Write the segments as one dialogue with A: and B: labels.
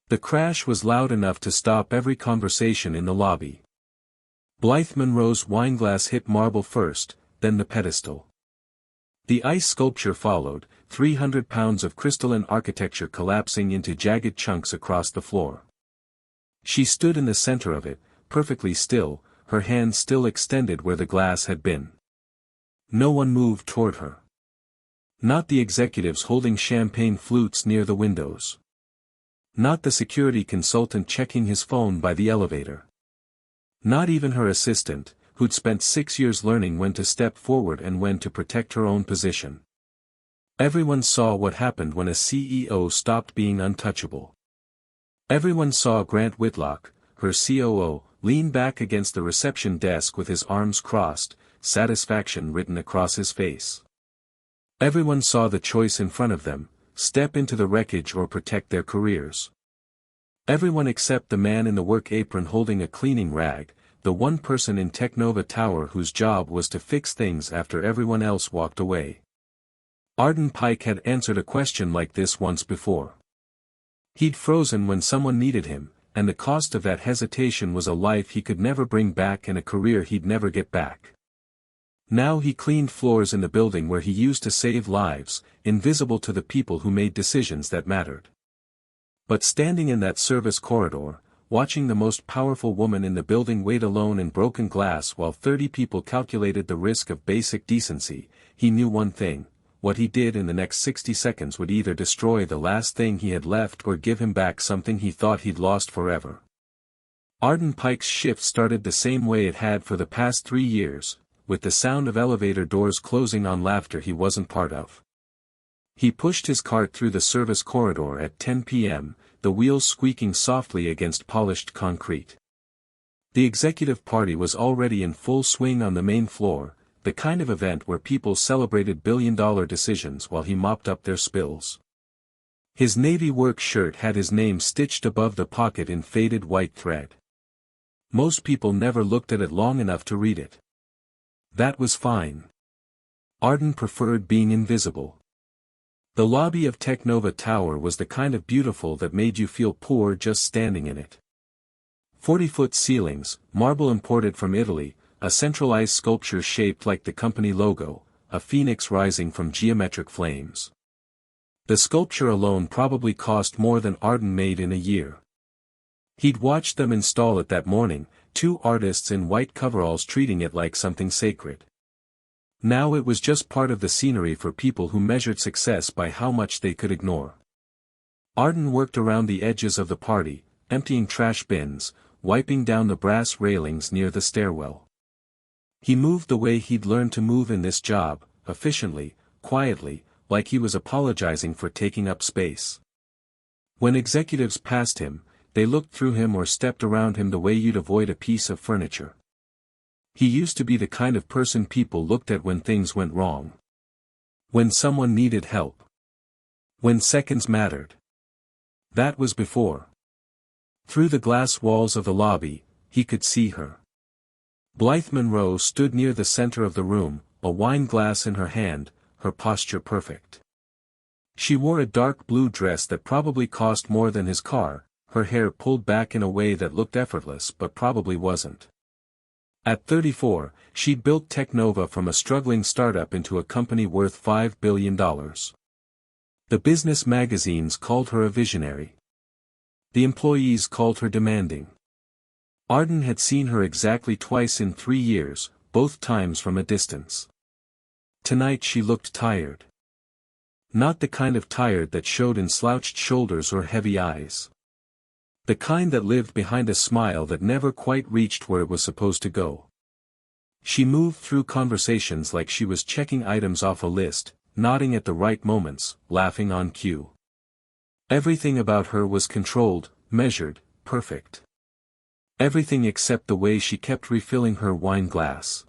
A: The crash was loud enough to stop every conversation in the lobby. Blythe Monroe's wineglass hit marble first, then the pedestal. The ice sculpture followed, 300 pounds of crystalline architecture collapsing into jagged chunks across the floor. She stood in the center of it, perfectly still, her hands still extended where the glass had been. No one moved toward her. Not the executives holding champagne flutes near the windows. Not the security consultant checking his phone by the elevator. Not even her assistant, who'd spent 6 years learning when to step forward and when to protect her own position. Everyone saw what happened when a CEO stopped being untouchable. Everyone saw Grant Whitlock, her COO, lean back against the reception desk with his arms crossed, satisfaction written across his face. Everyone saw the choice in front of them, step into the wreckage or protect their careers. Everyone except the man in the work apron holding a cleaning rag, the one person in TechNova Tower whose job was to fix things after everyone else walked away. Arden Pike had answered a question like this once before. He'd frozen when someone needed him, and the cost of that hesitation was a life he could never bring back and a career he'd never get back. Now he cleaned floors in the building where he used to save lives, invisible to the people who made decisions that mattered. But standing in that service corridor, watching the most powerful woman in the building wait alone in broken glass while 30 people calculated the risk of basic decency, he knew one thing: what he did in the next 60 seconds would either destroy the last thing he had left or give him back something he thought he'd lost forever. Arden Pike's shift started the same way it had for the past 3 years, with the sound of elevator doors closing on laughter he wasn't part of. He pushed his cart through the service corridor at 10 p.m., the wheels squeaking softly against polished concrete. The executive party was already in full swing on the main floor, the kind of event where people celebrated billion-dollar decisions while he mopped up their spills. His navy work shirt had his name stitched above the pocket in faded white thread. Most people never looked at it long enough to read it. That was fine. Arden preferred being invisible. The lobby of TechNova Tower was the kind of beautiful that made you feel poor just standing in it. 40-foot ceilings, marble imported from Italy, a centralized sculpture shaped like the company logo, a phoenix rising from geometric flames. The sculpture alone probably cost more than Arden made in a year. He'd watched them install it that morning, 2 artists in white coveralls treating it like something sacred. Now it was just part of the scenery for people who measured success by how much they could ignore. Arden worked around the edges of the party, emptying trash bins, wiping down the brass railings near the stairwell. He moved the way he'd learned to move in this job, efficiently, quietly, like he was apologizing for taking up space. When executives passed him, they looked through him or stepped around him the way you'd avoid a piece of furniture. He used to be the kind of person people looked at when things went wrong. When someone needed help. When seconds mattered. That was before. Through the glass walls of the lobby, he could see her. Blythe Monroe stood near the center of the room, a wine glass in her hand, her posture perfect. She wore a dark blue dress that probably cost more than his car, her hair pulled back in a way that looked effortless but probably wasn't. At 34, she'd built TechNova from a struggling startup into a company worth $5 billion. The business magazines called her a visionary. The employees called her demanding. Arden had seen her exactly twice in 3 years, both times from a distance. Tonight she looked tired. Not the kind of tired that showed in slouched shoulders or heavy eyes. The kind that lived behind a smile that never quite reached where it was supposed to go. She moved through conversations like she was checking items off a list, nodding at the right moments, laughing on cue. Everything about her was controlled, measured, perfect. Everything except the way she kept refilling her wine glass.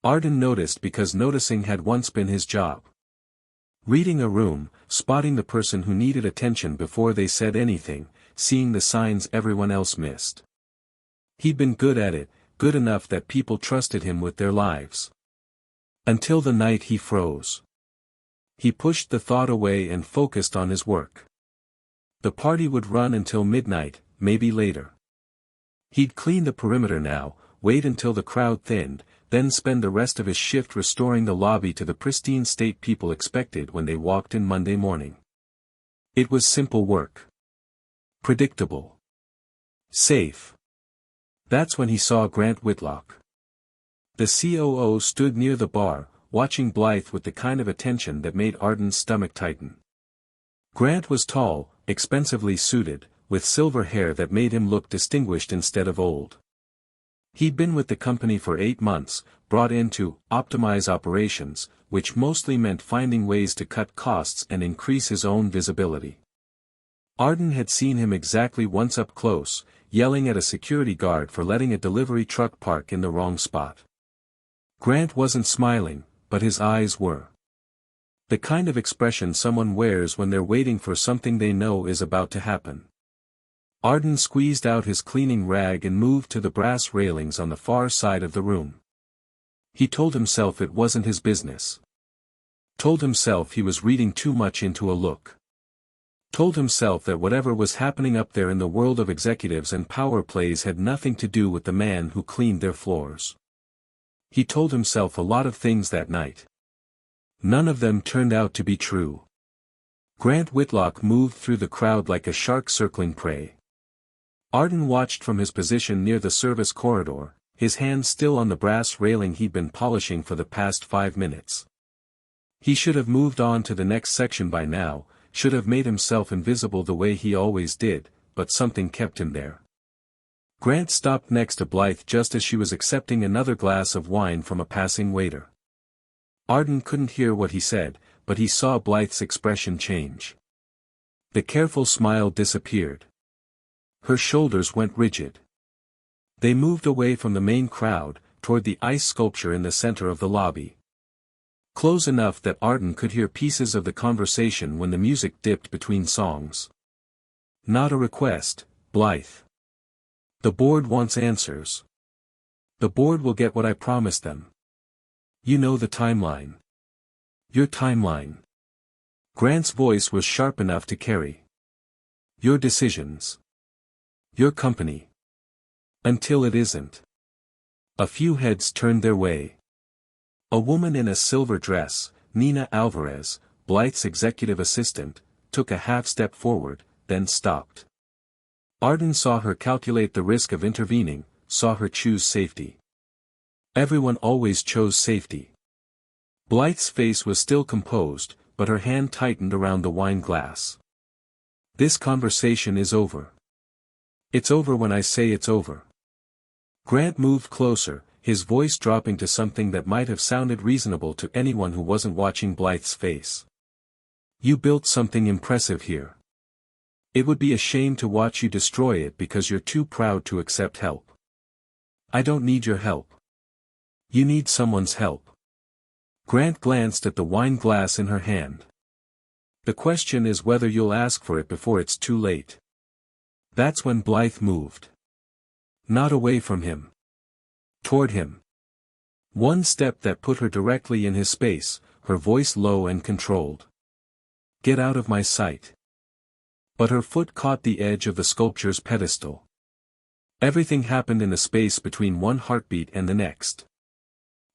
A: Arden noticed because noticing had once been his job. Reading a room, spotting the person who needed attention before they said anything, seeing the signs everyone else missed. He'd been good at it, good enough that people trusted him with their lives. Until the night he froze. He pushed the thought away and focused on his work. The party would run until midnight, maybe later. He'd clean the perimeter now, wait until the crowd thinned, then spend the rest of his shift restoring the lobby to the pristine state people expected when they walked in Monday morning. It was simple work. Predictable. Safe. That's when he saw Grant Whitlock. The COO stood near the bar, watching Blythe with the kind of attention that made Arden's stomach tighten. Grant was tall, expensively suited, with silver hair that made him look distinguished instead of old. He'd been with the company for 8 months, brought in to optimize operations, which mostly meant finding ways to cut costs and increase his own visibility. Arden had seen him exactly once up close, yelling at a security guard for letting a delivery truck park in the wrong spot. Grant wasn't smiling, but his eyes were. The kind of expression someone wears when they're waiting for something they know is about to happen. Arden squeezed out his cleaning rag and moved to the brass railings on the far side of the room. He told himself it wasn't his business. Told himself he was reading too much into a look. Told himself that whatever was happening up there in the world of executives and power plays had nothing to do with the man who cleaned their floors. He told himself a lot of things that night. None of them turned out to be true. Grant Whitlock moved through the crowd like a shark circling prey. Arden watched from his position near the service corridor, his hand still on the brass railing he'd been polishing for the past 5 minutes. He should have moved on to the next section by now, should have made himself invisible the way he always did, but something kept him there. Grant stopped next to Blythe just as she was accepting another glass of wine from a passing waiter. Arden couldn't hear what he said, but he saw Blythe's expression change. The careful smile disappeared. Her shoulders went rigid. They moved away from the main crowd, toward the ice sculpture in the center of the lobby. Close enough that Arden could hear pieces of the conversation when the music dipped between songs. Not a request, Blythe. The board wants answers. The board will get what I promised them. You know the timeline. Your timeline. Grant's voice was sharp enough to carry. Your decisions. Your company. Until it isn't. A few heads turned their way. A woman in a silver dress, Nina Alvarez, Blythe's executive assistant, took a half-step forward, then stopped. Arden saw her calculate the risk of intervening, saw her choose safety. Everyone always chose safety. Blythe's face was still composed, but her hand tightened around the wine glass. This conversation is over. It's over when I say it's over. Grant moved closer, his voice dropping to something that might have sounded reasonable to anyone who wasn't watching Blythe's face. You built something impressive here. It would be a shame to watch you destroy it because you're too proud to accept help. I don't need your help. You need someone's help. Grant glanced at the wine glass in her hand. The question is whether you'll ask for it before it's too late. That's when Blythe moved. Not away from him. Toward him. One step that put her directly in his space, her voice low and controlled. Get out of my sight. But her foot caught the edge of the sculpture's pedestal. Everything happened in the space between one heartbeat and the next.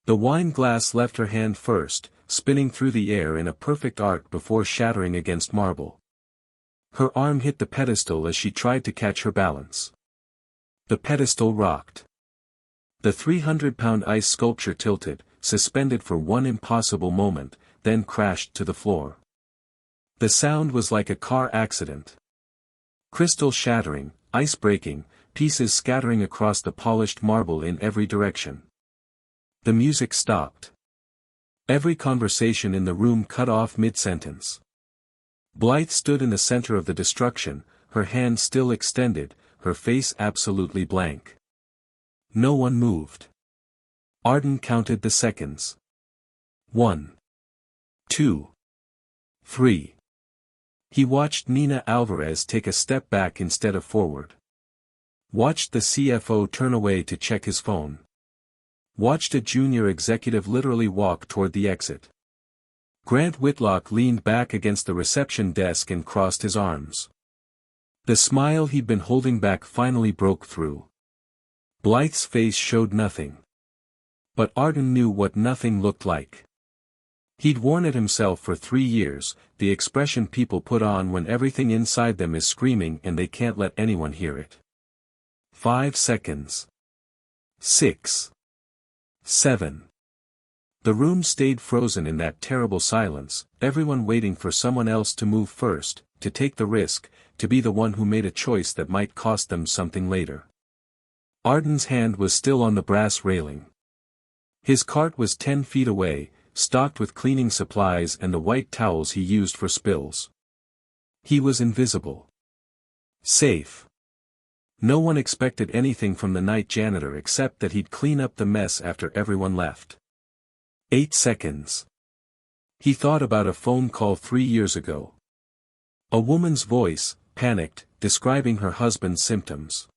A: The wine glass left her hand first, spinning through the air in a perfect arc before shattering against marble. Her arm hit the pedestal as she tried to catch her balance. The pedestal rocked. The 300-pound ice sculpture tilted, suspended for one impossible moment, then crashed to the floor. The sound was like a car accident. Crystal shattering, ice breaking, pieces scattering across the polished marble in every direction. The music stopped. Every conversation in the room cut off mid-sentence. Blythe stood in the center of the destruction, her hand still extended, her face absolutely blank. No one moved. Arden counted the seconds. 1. 2. 3. He watched Nina Alvarez take a step back instead of forward. Watched the CFO turn away to check his phone. Watched a junior executive literally walk toward the exit. Grant Whitlock leaned back against the reception desk and crossed his arms. The smile he'd been holding back finally broke through. Blythe's face showed nothing. But Arden knew what nothing looked like. He'd worn it himself for 3 years, the expression people put on when everything inside them is screaming and they can't let anyone hear it. 5 seconds. 6. 7. The room stayed frozen in that terrible silence, everyone waiting for someone else to move first, to take the risk, to be the one who made a choice that might cost them something later. Arden's hand was still on the brass railing. His cart was 10 feet away, stocked with cleaning supplies and the white towels he used for spills. He was invisible. Safe. No one expected anything from the night janitor except that he'd clean up the mess after everyone left. 8 seconds. He thought about a phone call 3 years ago. A woman's voice, panicked, describing her husband's symptoms.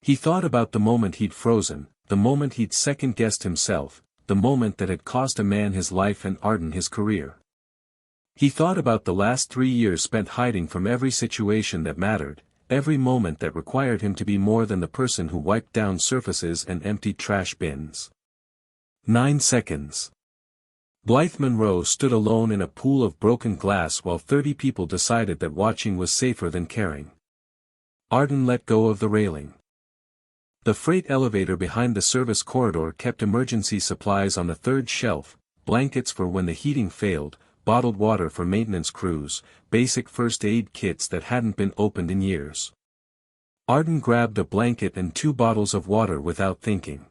A: He thought about the moment he'd frozen, the moment he'd second-guessed himself, the moment that had cost a man his life and Arden his career. He thought about the last 3 years spent hiding from every situation that mattered, every moment that required him to be more than the person who wiped down surfaces and emptied trash bins. 9 seconds. Blythe Monroe stood alone in a pool of broken glass while 30 people decided that watching was safer than caring. Arden let go of the railing. The freight elevator behind the service corridor kept emergency supplies on the 3rd shelf, blankets for when the heating failed, bottled water for maintenance crews, basic first aid kits that hadn't been opened in years. Arden grabbed a blanket and 2 bottles of water without thinking.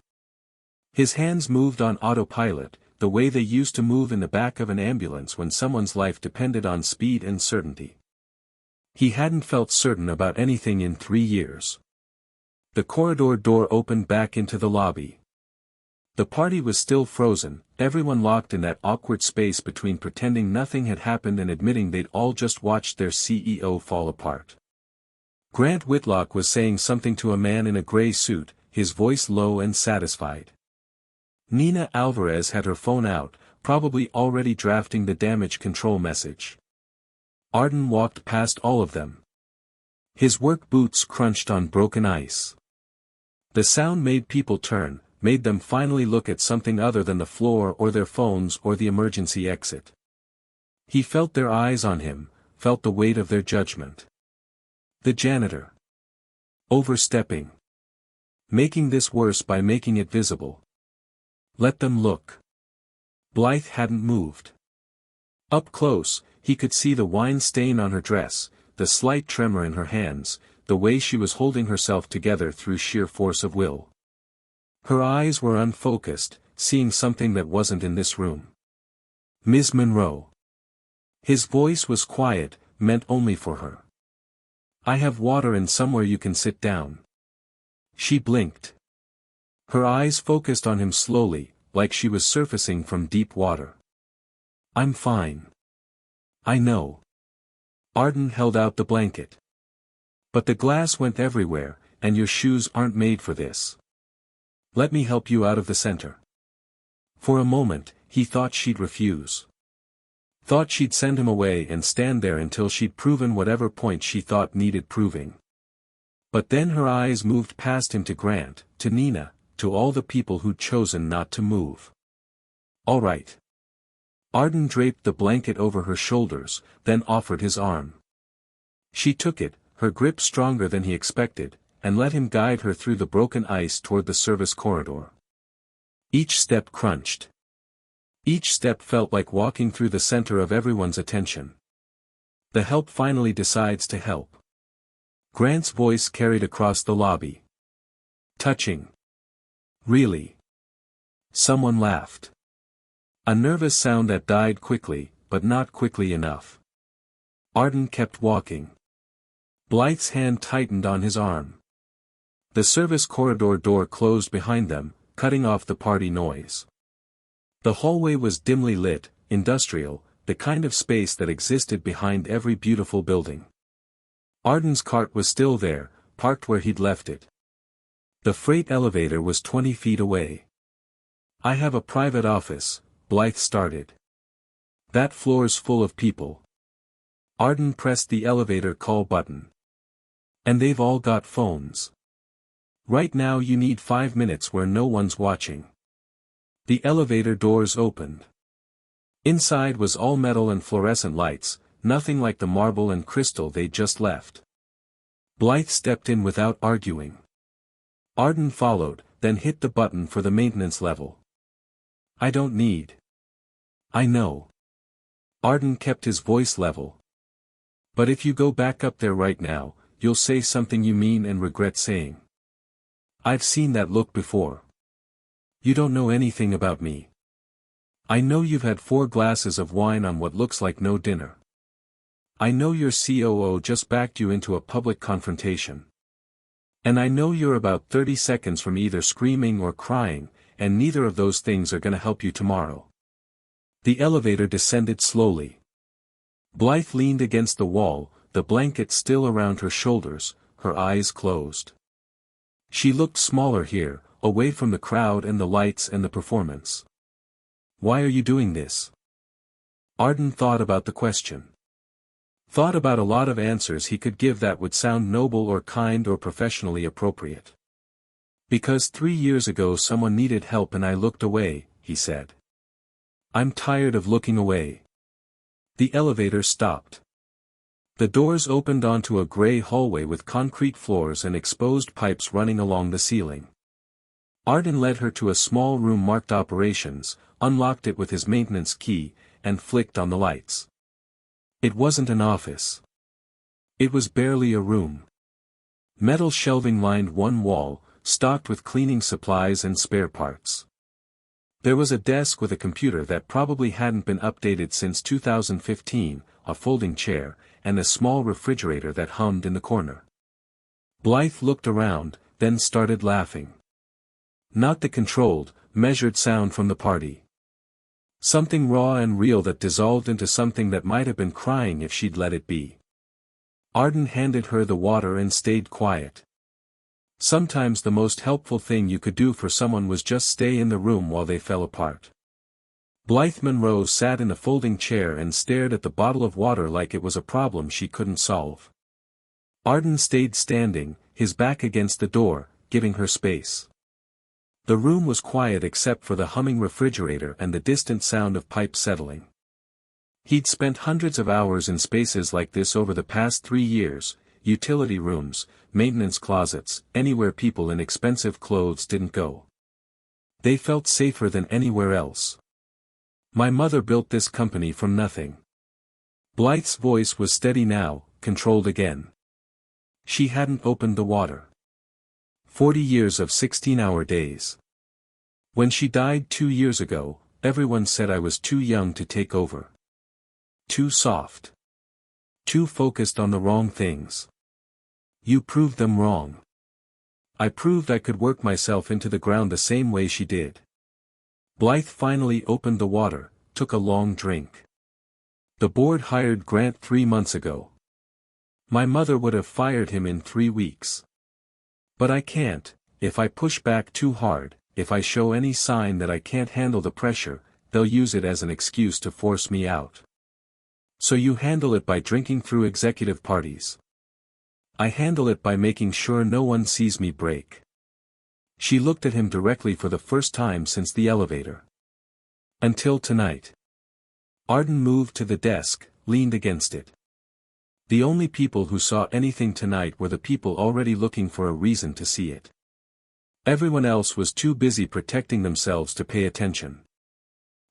A: His hands moved on autopilot, the way they used to move in the back of an ambulance when someone's life depended on speed and certainty. He hadn't felt certain about anything in 3 years. The corridor door opened back into the lobby. The party was still frozen, everyone locked in that awkward space between pretending nothing had happened and admitting they'd all just watched their CEO fall apart. Grant Whitlock was saying something to a man in a gray suit, his voice low and satisfied. Nina Alvarez had her phone out, probably already drafting the damage control message. Arden walked past all of them. His work boots crunched on broken ice. The sound made people turn, made them finally look at something other than the floor or their phones or the emergency exit. He felt their eyes on him, felt the weight of their judgment. The janitor. Overstepping. Making this worse by making it visible. Let them look. Blythe hadn't moved. Up close, he could see the wine stain on her dress, the slight tremor in her hands, the way she was holding herself together through sheer force of will. Her eyes were unfocused, seeing something that wasn't in this room. Ms. Monroe. His voice was quiet, meant only for her. I have water and somewhere you can sit down. She blinked. Her eyes focused on him slowly, like she was surfacing from deep water. I'm fine. I know. Arden held out the blanket. But the glass went everywhere, and your shoes aren't made for this. Let me help you out of the center. For a moment, he thought she'd refuse. Thought she'd send him away and stand there until she'd proven whatever point she thought needed proving. But then her eyes moved past him to Grant, to Nina, to all the people who'd chosen not to move. All right. Arden draped the blanket over her shoulders, then offered his arm. She took it, her grip stronger than he expected, and let him guide her through the broken ice toward the service corridor. Each step crunched. Each step felt like walking through the center of everyone's attention. The help finally decides to help. Grant's voice carried across the lobby. Touching. Really? Someone laughed. A nervous sound that died quickly, but not quickly enough. Arden kept walking. Blythe's hand tightened on his arm. The service corridor door closed behind them, cutting off the party noise. The hallway was dimly lit, industrial, the kind of space that existed behind every beautiful building. Arden's cart was still there, parked where he'd left it. The freight elevator was 20 feet away. I have a private office, Blythe started. That floor's full of people. Arden pressed the elevator call button. And they've all got phones. Right now you need 5 minutes where no one's watching. The elevator doors opened. Inside was all metal and fluorescent lights, nothing like the marble and crystal they'd just left. Blythe stepped in without arguing. Arden followed, then hit the button for the maintenance level. I don't need. I know. Arden kept his voice level. But if you go back up there right now, you'll say something you mean and regret saying. I've seen that look before. You don't know anything about me. I know you've had 4 glasses of wine on what looks like no dinner. I know your COO just backed you into a public confrontation. And I know you're about 30 seconds from either screaming or crying, and neither of those things are gonna help you tomorrow. The elevator descended slowly. Blythe leaned against the wall, the blanket still around her shoulders, her eyes closed. She looked smaller here, away from the crowd and the lights and the performance. Why are you doing this? Arden thought about the question. Thought about a lot of answers he could give that would sound noble or kind or professionally appropriate. Because 3 years ago someone needed help and I looked away, he said. I'm tired of looking away. The elevator stopped. The doors opened onto a gray hallway with concrete floors and exposed pipes running along the ceiling. Arden led her to a small room marked operations, unlocked it with his maintenance key, and flicked on the lights. It wasn't an office. It was barely a room. Metal shelving lined one wall, stocked with cleaning supplies and spare parts. There was a desk with a computer that probably hadn't been updated since 2015, a folding chair, and a small refrigerator that hummed in the corner. Blythe looked around, then started laughing. Not the controlled, measured sound from the party. Something raw and real that dissolved into something that might have been crying if she'd let it be. Arden handed her the water and stayed quiet. Sometimes the most helpful thing you could do for someone was just stay in the room while they fell apart. Blythe Monroe sat in a folding chair and stared at the bottle of water like it was a problem she couldn't solve. Arden stayed standing, his back against the door, giving her space. The room was quiet except for the humming refrigerator and the distant sound of pipes settling. He'd spent hundreds of hours in spaces like this over the past 3 years, utility rooms, maintenance closets, anywhere people in expensive clothes didn't go. They felt safer than anywhere else. My mother built this company from nothing. Blythe's voice was steady now, controlled again. She hadn't opened the water. 40 years of 16-hour days. When she died 2 years ago, everyone said I was too young to take over. Too soft. Too focused on the wrong things. You proved them wrong. I proved I could work myself into the ground the same way she did. Blythe finally opened the water, took a long drink. The board hired Grant 3 months ago. My mother would have fired him in 3 weeks. But I can't. If I push back too hard, if I show any sign that I can't handle the pressure, they'll use it as an excuse to force me out. So you handle it by drinking through executive parties. I handle it by making sure no one sees me break. She looked at him directly for the first time since the elevator. Until tonight. Arden moved to the desk, leaned against it. The only people who saw anything tonight were the people already looking for a reason to see it. Everyone else was too busy protecting themselves to pay attention.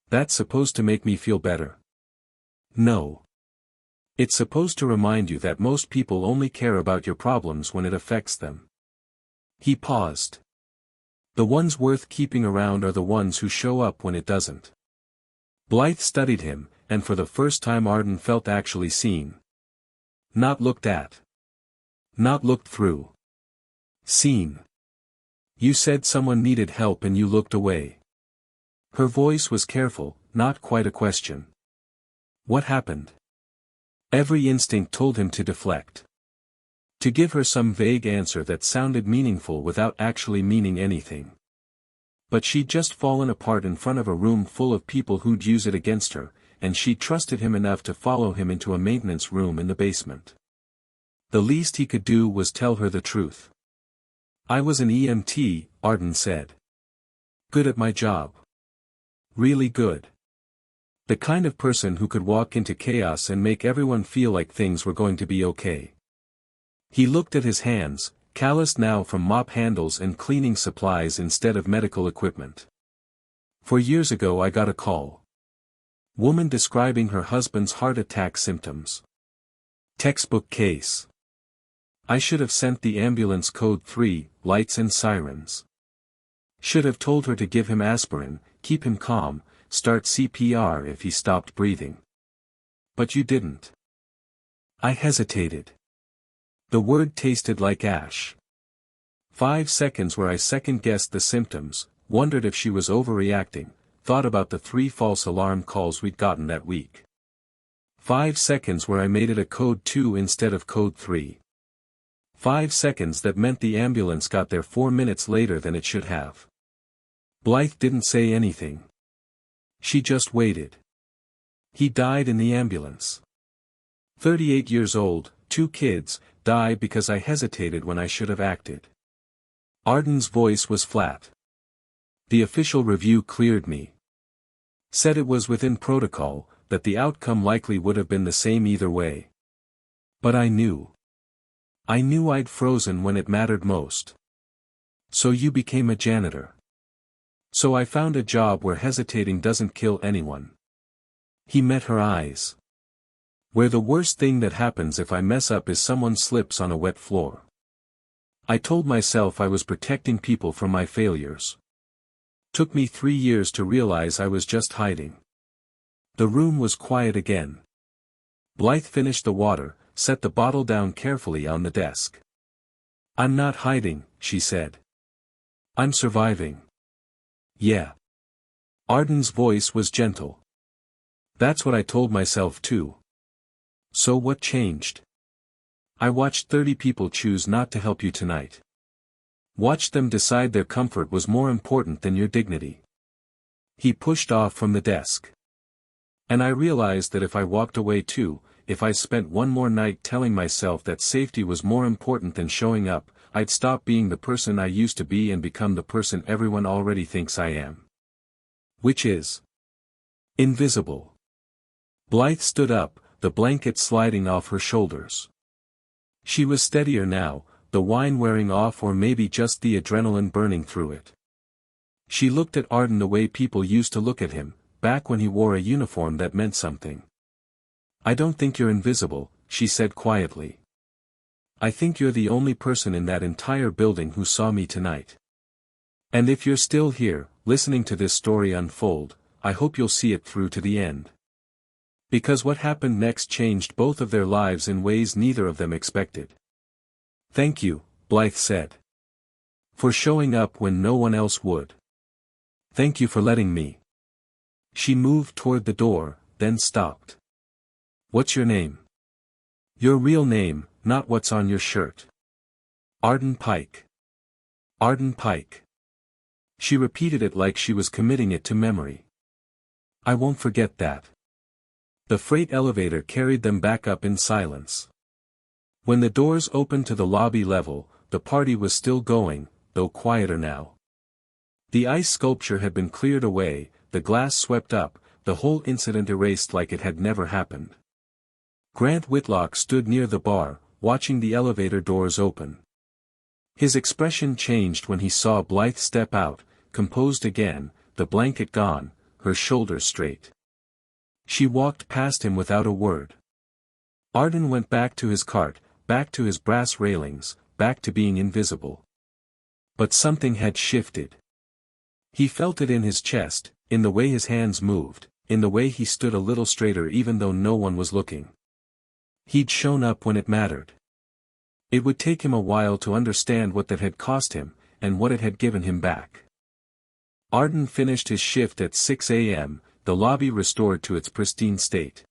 A: That's supposed to make me feel better. No. It's supposed to remind you that most people only care about your problems when it affects them. He paused. The ones worth keeping around are the ones who show up when it doesn't. Blythe studied him, and for the first time Arden felt actually seen. Not looked at. Not looked through. Seen. You said someone needed help and you looked away. Her voice was careful, not quite a question. What happened? Every instinct told him to deflect. To give her some vague answer that sounded meaningful without actually meaning anything. But she'd just fallen apart in front of a room full of people who'd use it against her, and she trusted him enough to follow him into a maintenance room in the basement. The least he could do was tell her the truth. "I was an EMT," Arden said. "Good at my job. Really good. The kind of person who could walk into chaos and make everyone feel like things were going to be okay." He looked at his hands, calloused now from mop handles and cleaning supplies instead of medical equipment. "4 years ago I got a call. Woman describing her husband's heart attack symptoms. Textbook case. I should have sent the ambulance code 3, lights and sirens. Should have told her to give him aspirin, keep him calm, start CPR if he stopped breathing. But you didn't." I hesitated. The word tasted like ash. 5 seconds where I second-guessed the symptoms, wondered if she was overreacting, thought about the 3 false alarm calls we'd gotten that week. 5 seconds where I made it a code 2 instead of code 3. 5 seconds that meant the ambulance got there 4 minutes later than it should have. Blythe didn't say anything. She just waited. He died in the ambulance. 38 years old, 2 kids, died because I hesitated when I should have acted. Arden's voice was flat. The official review cleared me. Said it was within protocol, that the outcome likely would have been the same either way. But I knew. I knew I'd frozen when it mattered most. "So you became a janitor." "So I found a job where hesitating doesn't kill anyone." He met her eyes. "Where the worst thing that happens if I mess up is someone slips on a wet floor." I told myself I was protecting people from my failures. Took me 3 years to realize I was just hiding. The room was quiet again. Blythe finished the water, set the bottle down carefully on the desk. "I'm not hiding," she said. "I'm surviving." "Yeah." Arden's voice was gentle. "That's what I told myself too." "So what changed?" "I watched 30 people choose not to help you tonight. Watched them decide their comfort was more important than your dignity." He pushed off from the desk. "And I realized that if I walked away too, if I spent one more night telling myself that safety was more important than showing up, I'd stop being the person I used to be and become the person everyone already thinks I am. Which is invisible." Blythe stood up, the blanket sliding off her shoulders. She was steadier now, the wine wearing off or maybe just the adrenaline burning through it. She looked at Arden the way people used to look at him, back when he wore a uniform that meant something. "I don't think you're invisible," she said quietly. "I think you're the only person in that entire building who saw me tonight. And if you're still here, listening to this story unfold, I hope you'll see it through to the end. Because what happened next changed both of their lives in ways neither of them expected." "Thank you," Blythe said. "For showing up when no one else would. Thank you for letting me." She moved toward the door, then stopped. "What's your name?" "Your real name, not what's on your shirt." "Arden Pike." "Arden Pike." She repeated it like she was committing it to memory. "I won't forget that." The freight elevator carried them back up in silence. When the doors opened to the lobby level, the party was still going, though quieter now. The ice sculpture had been cleared away, the glass swept up, the whole incident erased like it had never happened. Grant Whitlock stood near the bar, watching the elevator doors open. His expression changed when he saw Blythe step out, composed again, the blanket gone, her shoulders straight. She walked past him without a word. Arden went back to his cart, back to his brass railings, back to being invisible. But something had shifted. He felt it in his chest, in the way his hands moved, in the way he stood a little straighter even though no one was looking. He'd shown up when it mattered. It would take him a while to understand what that had cost him, and what it had given him back. Arden finished his shift at 6 a.m., the lobby restored to its pristine state.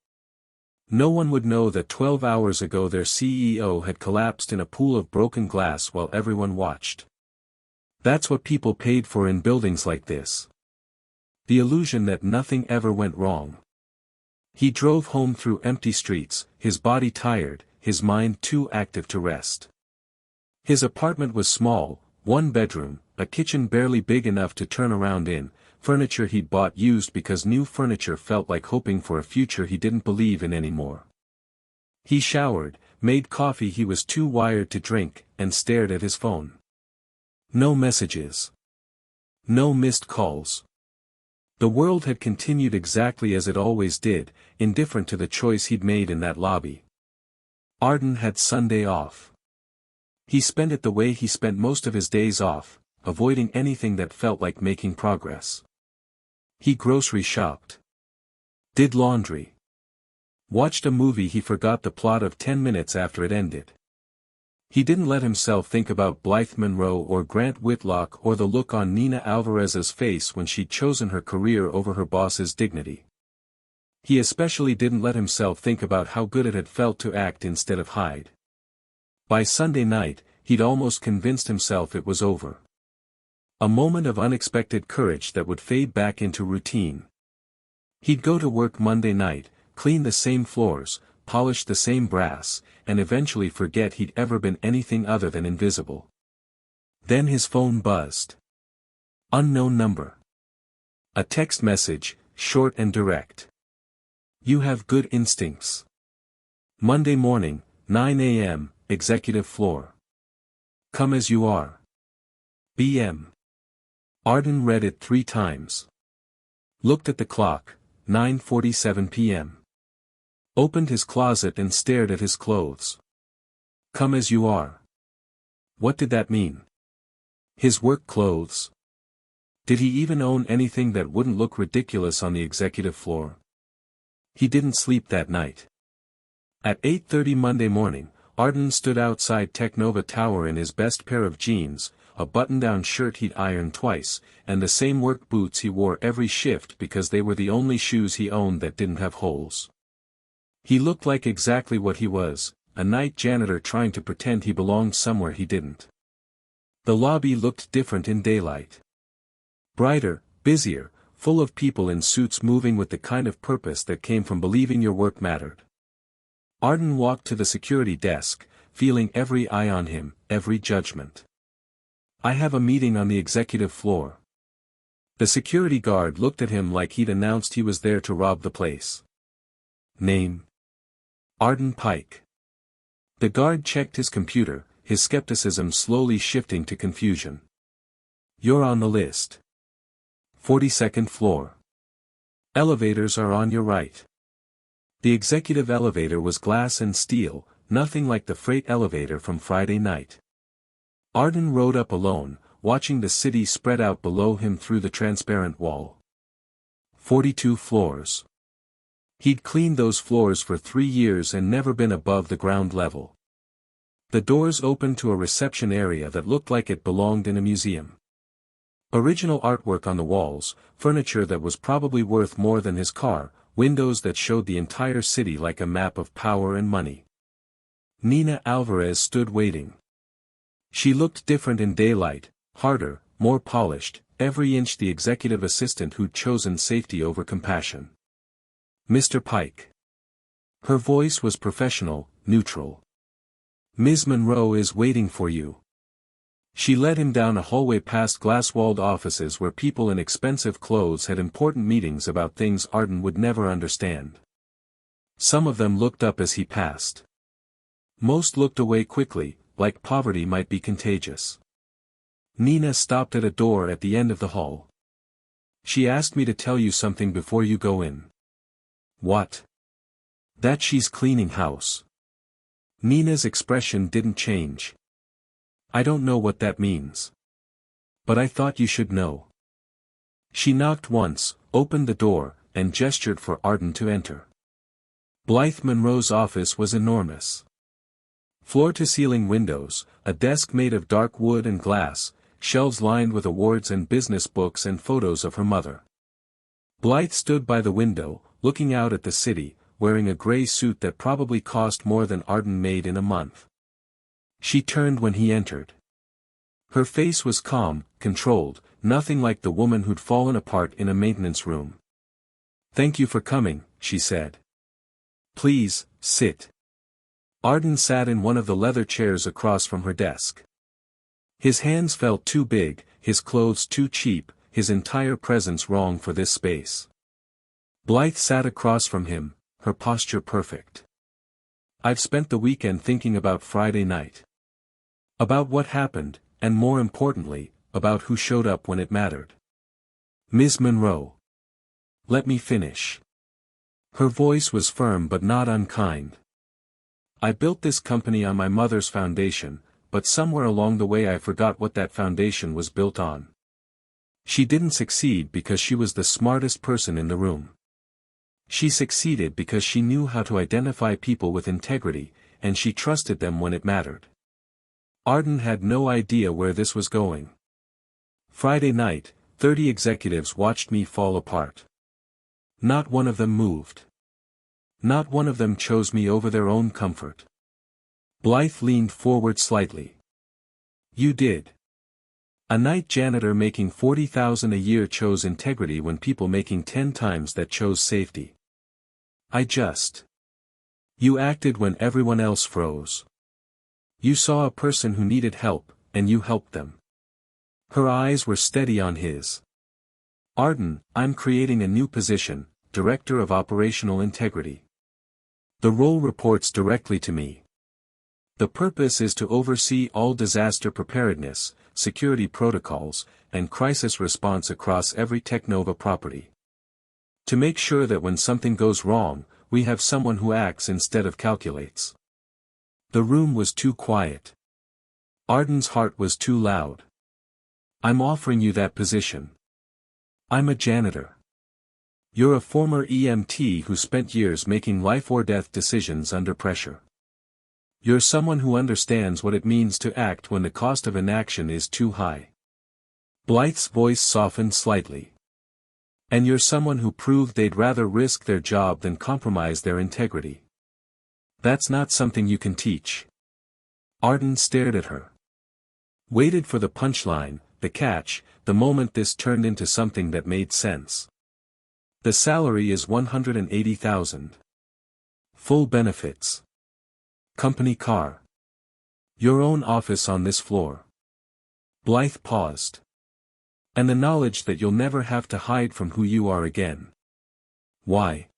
A: No one would know that 12 hours ago their CEO had collapsed in a pool of broken glass while everyone watched. That's what people paid for in buildings like this. The illusion that nothing ever went wrong. He drove home through empty streets, his body tired, his mind too active to rest. His apartment was small, one bedroom, a kitchen barely big enough to turn around in, furniture he'd bought used because new furniture felt like hoping for a future he didn't believe in anymore. He showered, made coffee he was too wired to drink, and stared at his phone. No messages. No missed calls. The world had continued exactly as it always did, indifferent to the choice he'd made in that lobby. Arden had Sunday off. He spent it the way he spent most of his days off, avoiding anything that felt like making progress. He grocery shopped. Did laundry. Watched a movie he forgot the plot of 10 minutes after it ended. He didn't let himself think about Blythe Monroe or Grant Whitlock or the look on Nina Alvarez's face when she'd chosen her career over her boss's dignity. He especially didn't let himself think about how good it had felt to act instead of hide. By Sunday night, he'd almost convinced himself it was over. A moment of unexpected courage that would fade back into routine. He'd go to work Monday night, clean the same floors, polish the same brass, and eventually forget he'd ever been anything other than invisible. Then his phone buzzed. Unknown number. A text message, short and direct. You have good instincts. Monday morning, 9 a.m., executive floor. Come as you are. B.M. Arden read it 3 times. Looked at the clock, 9:47 p.m. Opened his closet and stared at his clothes. Come as you are. What did that mean? His work clothes? Did he even own anything that wouldn't look ridiculous on the executive floor? He didn't sleep that night. At 8:30 Monday morning, Arden stood outside TechNova Tower in his best pair of jeans, a button-down shirt he'd ironed twice, and the same work boots he wore every shift because they were the only shoes he owned that didn't have holes. He looked like exactly what he was, a night janitor trying to pretend he belonged somewhere he didn't. The lobby looked different in daylight. Brighter, busier, full of people in suits moving with the kind of purpose that came from believing your work mattered. Arden walked to the security desk, feeling every eye on him, every judgment. I have a meeting on the executive floor. The security guard looked at him like he'd announced he was there to rob the place. Name? Arden Pike. The guard checked his computer, his skepticism slowly shifting to confusion. You're on the list. 42nd floor. Elevators are on your right. The executive elevator was glass and steel, nothing like the freight elevator from Friday night. Arden rode up alone, watching the city spread out below him through the transparent wall. 42 floors. He'd cleaned those floors for 3 years and never been above the ground level. The doors opened to a reception area that looked like it belonged in a museum. Original artwork on the walls, furniture that was probably worth more than his car, windows that showed the entire city like a map of power and money. Nina Alvarez stood waiting. She looked different in daylight, harder, more polished, every inch the executive assistant who'd chosen safety over compassion. Mr. Pike. Her voice was professional, neutral. Ms. Monroe is waiting for you. She led him down a hallway past glass-walled offices where people in expensive clothes had important meetings about things Arden would never understand. Some of them looked up as he passed. Most looked away quickly, like poverty might be contagious. Nina stopped at a door at the end of the hall. She asked me to tell you something before you go in. What? That she's cleaning house. Nina's expression didn't change. I don't know what that means. But I thought you should know. She knocked once, opened the door, and gestured for Arden to enter. Blythe Monroe's office was enormous. Floor-to-ceiling windows, a desk made of dark wood and glass, shelves lined with awards and business books and photos of her mother. Blythe stood by the window, looking out at the city, wearing a gray suit that probably cost more than Arden made in a month. She turned when he entered. Her face was calm, controlled, nothing like the woman who'd fallen apart in a maintenance room. Thank you for coming, she said. Please, sit. Arden sat in one of the leather chairs across from her desk. His hands felt too big, his clothes too cheap, his entire presence wrong for this space. Blythe sat across from him, her posture perfect. "I've spent the weekend thinking about Friday night. About what happened, and more importantly, about who showed up when it mattered. Ms. Monroe. Let me finish." Her voice was firm but not unkind. "I built this company on my mother's foundation, but somewhere along the way I forgot what that foundation was built on. She didn't succeed because she was the smartest person in the room. She succeeded because she knew how to identify people with integrity, and she trusted them when it mattered." Arden had no idea where this was going. "Friday night, 30 executives watched me fall apart. Not one of them moved. Not one of them chose me over their own comfort." Blythe leaned forward slightly. "You did. A night janitor making $40,000 a year chose integrity when people making 10 times that chose safety. You acted when everyone else froze. You saw a person who needed help, and you helped them." Her eyes were steady on his. "Arden, I'm creating a new position, Director of Operational Integrity. The role reports directly to me. The purpose is to oversee all disaster preparedness, security protocols, and crisis response across every TechNova property. To make sure that when something goes wrong, we have someone who acts instead of calculates." The room was too quiet. Arden's heart was too loud. "I'm offering you that position. I'm a janitor. You're a former EMT who spent years making life-or-death decisions under pressure. You're someone who understands what it means to act when the cost of inaction is too high." Blythe's voice softened slightly. "And you're someone who proved they'd rather risk their job than compromise their integrity. That's not something you can teach." Arden stared at her. Waited for the punchline, the catch, the moment this turned into something that made sense. "The salary is $180,000. Full benefits. Company car. Your own office on this floor." Blythe paused. "And the knowledge that you'll never have to hide from who you are again." "Why?"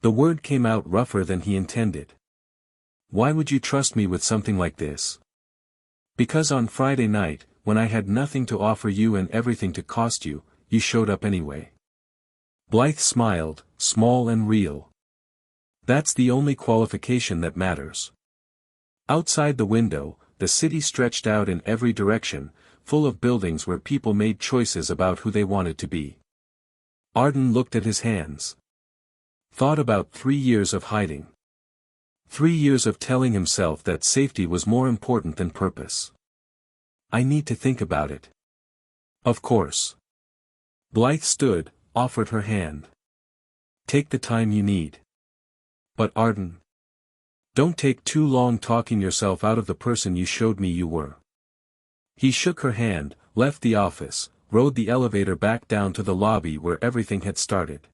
A: The word came out rougher than he intended. "Why would you trust me with something like this?" "Because on Friday night, when I had nothing to offer you and everything to cost you, you showed up anyway." Blythe smiled, small and real. "That's the only qualification that matters." Outside the window, the city stretched out in every direction, full of buildings where people made choices about who they wanted to be. Arden looked at his hands. Thought about 3 years of hiding. 3 years of telling himself that safety was more important than purpose. "I need to think about it." "Of course." Blythe stood, offered her hand. "Take the time you need. But Arden, don't take too long talking yourself out of the person you showed me you were." He shook her hand, left the office, rode the elevator back down to the lobby where everything had started.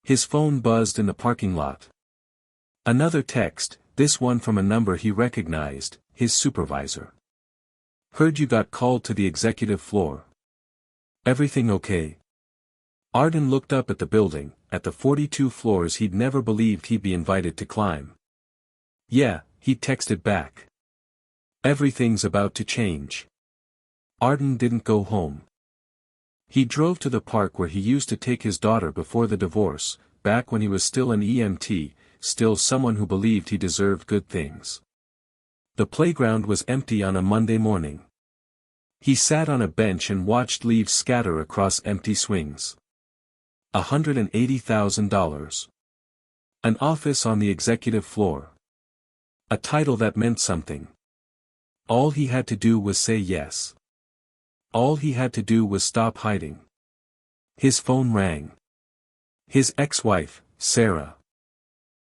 A: His phone buzzed in the parking lot. Another text, this one from a number he recognized, his supervisor. "Heard you got called to the executive floor. Everything okay?" Arden looked up at the building, at the 42 floors he'd never believed he'd be invited to climb. "Yeah," he texted back. "Everything's about to change." Arden didn't go home. He drove to the park where he used to take his daughter before the divorce, back when he was still an EMT, still someone who believed he deserved good things. The playground was empty on a Monday morning. He sat on a bench and watched leaves scatter across empty swings. $180,000. An office on the executive floor. A title that meant something. All he had to do was say yes. All he had to do was stop hiding. His phone rang. His ex-wife, Sarah.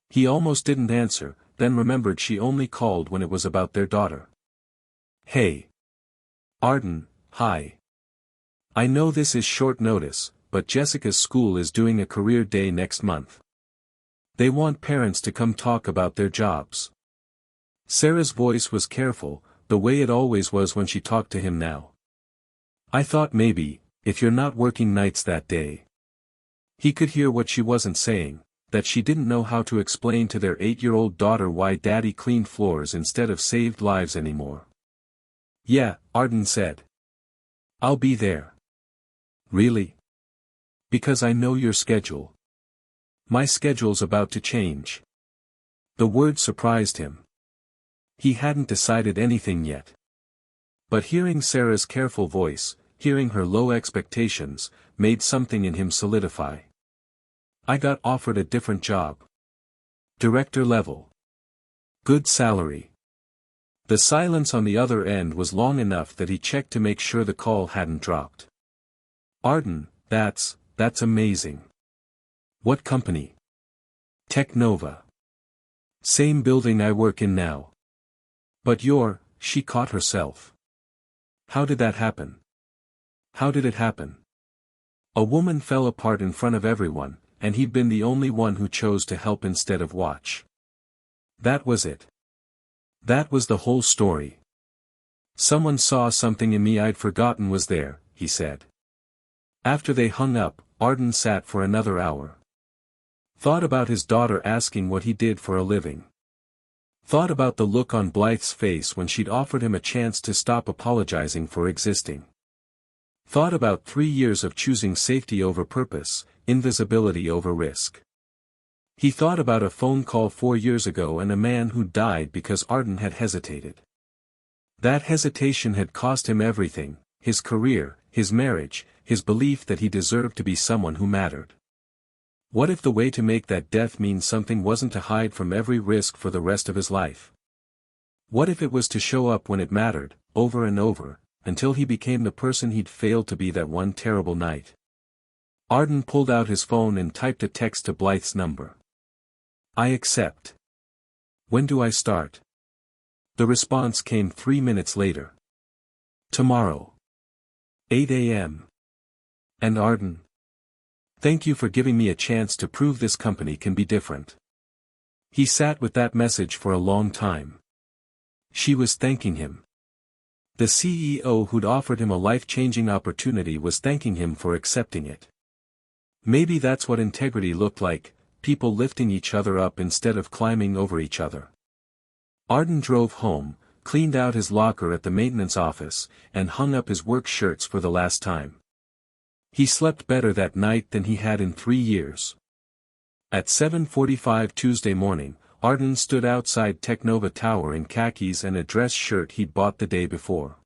A: He almost didn't answer, then remembered she only called when it was about their daughter. "Hey. Arden, hi. I know this is short notice, but Jessica's school is doing a career day next month. They want parents to come talk about their jobs. Sarah's voice was careful, the way it always was when she talked to him now. "I thought maybe, if you're not working nights that day." He could hear what she wasn't saying, that she didn't know how to explain to their 8-year-old daughter why Daddy cleaned floors instead of saved lives anymore. "Yeah," Arden said. "I'll be there." "Really?" "Because I know your schedule." "My schedule's about to change." The word surprised him. He hadn't decided anything yet. But hearing Sarah's careful voice, hearing her low expectations, made something in him solidify. "I got offered a different job. Director level. Good salary." The silence on the other end was long enough that he checked to make sure the call hadn't dropped. "Arden, that's amazing. What company?" "TechNova. Same building I work in now." "But she caught herself. How did that happen?" "How did it happen?" A woman fell apart in front of everyone, and he'd been the only one who chose to help instead of watch. That was it. That was the whole story. "Someone saw something in me I'd forgotten was there," he said. After they hung up, Arden sat for another hour. Thought about his daughter asking what he did for a living. Thought about the look on Blythe's face when she'd offered him a chance to stop apologizing for existing. Thought about 3 years of choosing safety over purpose, invisibility over risk. He thought about a phone call 4 years ago and a man who died because Arden had hesitated. That hesitation had cost him everything, his career, his marriage, his belief that he deserved to be someone who mattered. What if the way to make that death mean something wasn't to hide from every risk for the rest of his life? What if it was to show up when it mattered, over and over, until he became the person he'd failed to be that one terrible night? Arden pulled out his phone and typed a text to Blythe's number. "I accept. When do I start?" The response came 3 minutes later. "Tomorrow. 8 a.m. And Arden, thank you for giving me a chance to prove this company can be different." He sat with that message for a long time. She was thanking him. The CEO who'd offered him a life-changing opportunity was thanking him for accepting it. Maybe that's what integrity looked like, people lifting each other up instead of climbing over each other. Arden drove home, cleaned out his locker at the maintenance office, and hung up his work shirts for the last time. He slept better that night than he had in 3 years. At 7:45 Tuesday morning, Arden stood outside TechNova Tower in khakis and a dress shirt he'd bought the day before.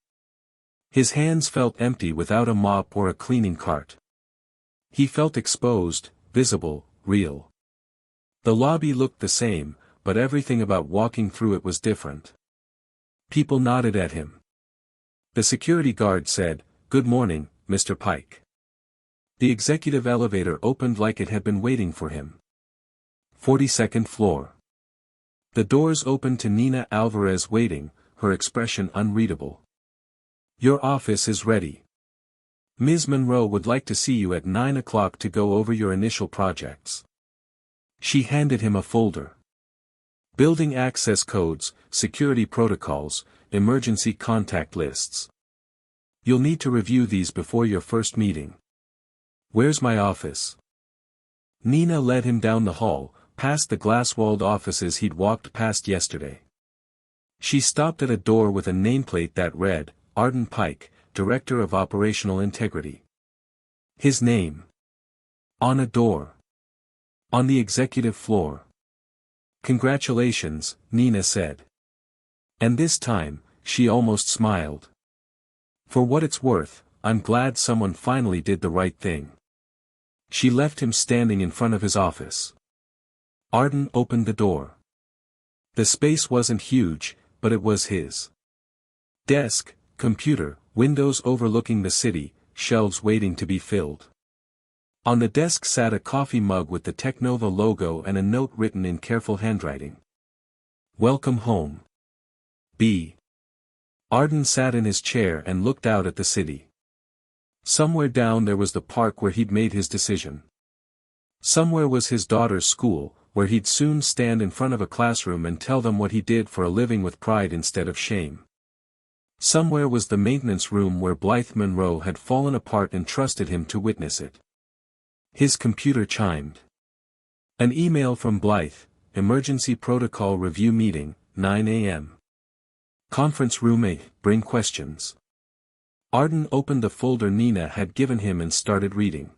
A: His hands felt empty without a mop or a cleaning cart. He felt exposed, visible, real. The lobby looked the same, but everything about walking through it was different. People nodded at him. The security guard said, "Good morning, Mr. Pike." The executive elevator opened like it had been waiting for him. 42nd floor. The doors opened to Nina Alvarez waiting, her expression unreadable. "Your office is ready. Ms. Monroe would like to see you at 9 o'clock to go over your initial projects." She handed him a folder. Building access codes, security protocols, emergency contact lists. "You'll need to review these before your first meeting." "Where's my office?" Nina led him down the hall, past the glass-walled offices he'd walked past yesterday. She stopped at a door with a nameplate that read, Arden Pike, Director of Operational Integrity. His name. On a door. On the executive floor. "Congratulations," Nina said. And this time, she almost smiled. "For what it's worth, I'm glad someone finally did the right thing." She left him standing in front of his office. Arden opened the door. The space wasn't huge, but it was his. Desk, computer, windows overlooking the city, shelves waiting to be filled. On the desk sat a coffee mug with the TechNova logo and a note written in careful handwriting. "Welcome home. B." Arden sat in his chair and looked out at the city. Somewhere down there was the park where he'd made his decision. Somewhere was his daughter's school, where he'd soon stand in front of a classroom and tell them what he did for a living with pride instead of shame. Somewhere was the maintenance room where Blythe Monroe had fallen apart and trusted him to witness it. His computer chimed. An email from Blythe, emergency protocol review meeting, 9 a.m. Conference room A, bring questions. Arden opened the folder Nina had given him and started reading.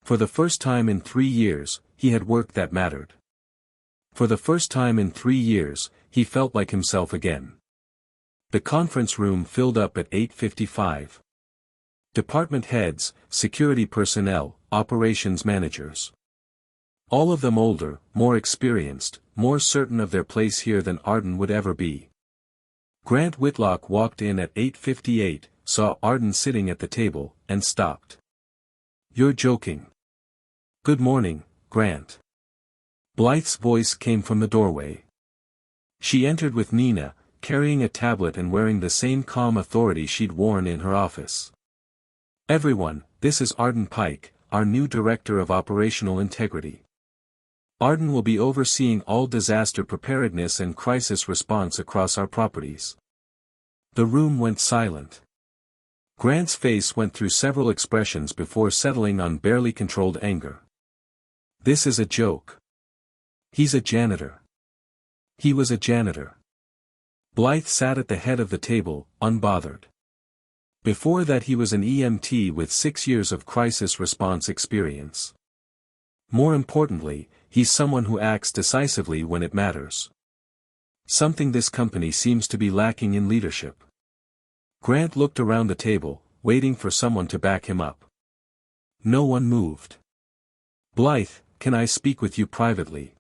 A: For the first time in 3 years, he had work that mattered. For the first time in 3 years, he felt like himself again. The conference room filled up at 8:55. Department heads, security personnel, operations managers. All of them older, more experienced, more certain of their place here than Arden would ever be. Grant Whitlock walked in at 8:58, saw Arden sitting at the table, and stopped. You're joking. Good morning, Grant. Blythe's voice came from the doorway. She entered with Nina, carrying a tablet and wearing the same calm authority she'd worn in her office. Everyone, this is Arden Pike, our new Director of Operational Integrity. Arden will be overseeing all disaster preparedness and crisis response across our properties. The room went silent. Grant's face went through several expressions before settling on barely controlled anger. This is a joke. He's a janitor. He was a janitor. Blythe sat at the head of the table, unbothered. Before that he was an EMT with 6 years of crisis response experience. More importantly, he's someone who acts decisively when it matters. Something this company seems to be lacking in leadership. Grant looked around the table, waiting for someone to back him up. No one moved. Blythe, can I speak with you privately?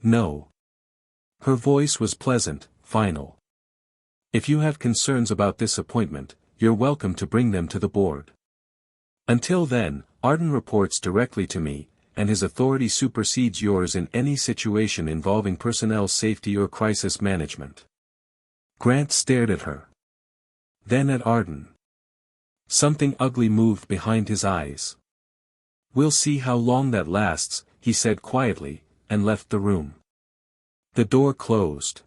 A: No. Her voice was pleasant, final. If you have concerns about this appointment, you're welcome to bring them to the board. Until then, Arden reports directly to me, and his authority supersedes yours in any situation involving personnel safety or crisis management. Grant stared at her. Then at Arden. Something ugly moved behind his eyes. We'll see how long that lasts, he said quietly, and left the room. The door closed.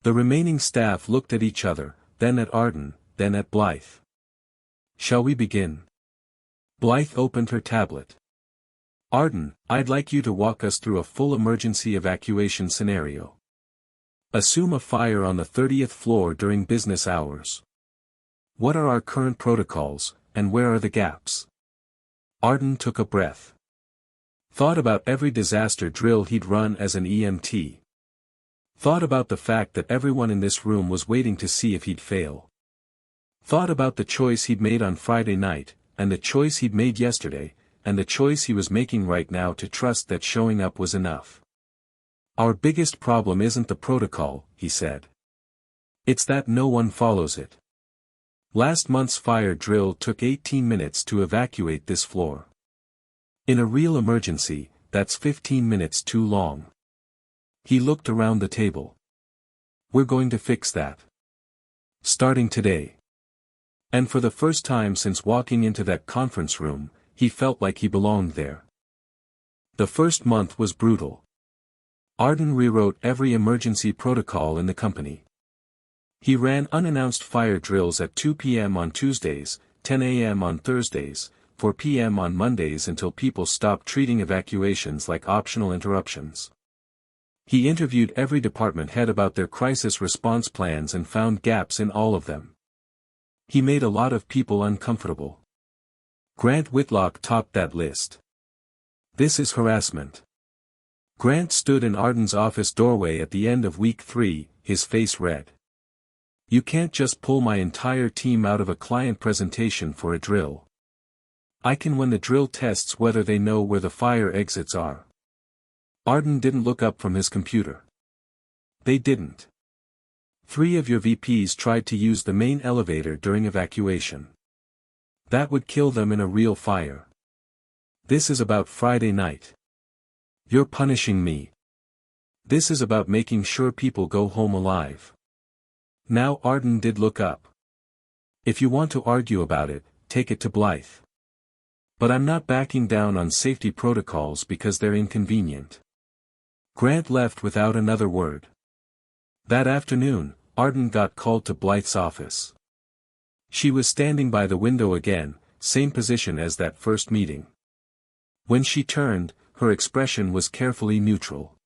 A: The remaining staff looked at each other, then at Arden, then at Blythe. Shall we begin? Blythe opened her tablet. Arden, I'd like you to walk us through a full emergency evacuation scenario. Assume a fire on the 30th floor during business hours. What are our current protocols, and where are the gaps? Arden took a breath. Thought about every disaster drill he'd run as an EMT. Thought about the fact that everyone in this room was waiting to see if he'd fail. Thought about the choice he'd made on Friday night, and the choice he'd made yesterday, and the choice he was making right now to trust that showing up was enough. Our biggest problem isn't the protocol, he said. It's that no one follows it. Last month's fire drill took 18 minutes to evacuate this floor. In a real emergency, that's 15 minutes too long. He looked around the table. We're going to fix that. Starting today. And for the first time since walking into that conference room, he felt like he belonged there. The first month was brutal. Arden rewrote every emergency protocol in the company. He ran unannounced fire drills at 2 p.m. on Tuesdays, 10 a.m. on Thursdays, 4 p.m. on Mondays until people stopped treating evacuations like optional interruptions. He interviewed every department head about their crisis response plans and found gaps in all of them. He made a lot of people uncomfortable. Grant Whitlock topped that list. This is harassment. Grant stood in Arden's office doorway at the end of week 3, his face red. You can't just pull my entire team out of a client presentation for a drill. I can when the drill tests whether they know where the fire exits are. Arden didn't look up from his computer. They didn't. 3 of your VPs tried to use the main elevator during evacuation. That would kill them in a real fire. This is about Friday night. You're punishing me. This is about making sure people go home alive. Now Arden did look up. If you want to argue about it, take it to Blythe. But I'm not backing down on safety protocols because they're inconvenient. Grant left without another word. That afternoon, Arden got called to Blythe's office. She was standing by the window again, same position as that first meeting. When she turned, her expression was carefully neutral.